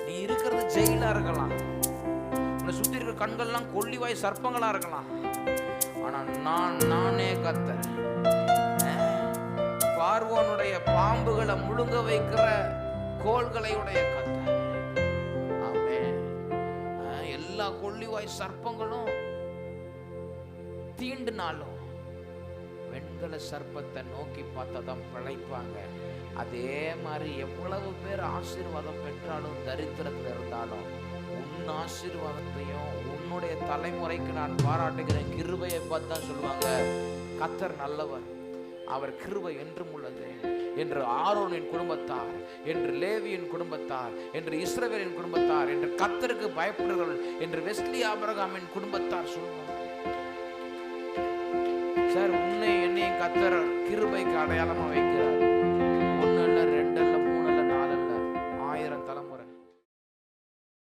நீ இருக்கிறது ஜெயிலா இருக்கலாம், உன்னை சுத்தி இருக்கிற கண்கள்லாம் கொள்ளிவாய் சர்ப்பங்களா இருக்கலாம். ஆனா நானே கர்த்தர். பார்வோனுடைய பாம்புகளை முழுங்க வைக்கிற கோள்களை உடைய கர்த்தர். ஆமென். எல்லா கொள்ளிவாய் சர்ப்பங்களும் தீண்டுனாலும் வெண்கல சர்ப்பத்தை நோக்கி பார்த்ததான் பிழைப்பாங்க. அதே மாதிரி எவ்வளவு பேர் ஆசீர்வாதம் பெற்றாலும் தரித்திரத்தில் இருந்தாலும் உன் ஆசீர்வாதத்தையும் உன்னுடைய தலைமுறைக்கு நான் பாராட்டுகிறேன் கிருபையை பார்த்து தான் சொல்லுவாங்க, கர்த்தர் நல்லவர், அவர் கிருபை என்றும் உள்ளது என்று ஆரோனின் குடும்பத்தார், என்று லேவியின் குடும்பத்தார், என்று இஸ்ரவேலின் குடும்பத்தார், என்று கர்த்தருக்கு பயப்படுகிறவர்கள் என்று வெஸ்லி ஆபிரகாமின் குடும்பத்தார் சொல்லுவாங்க. சார், உன்னை என்னையும் கர்த்தர் கிருபைக்கு அடையாளமா வைக்கிறார்.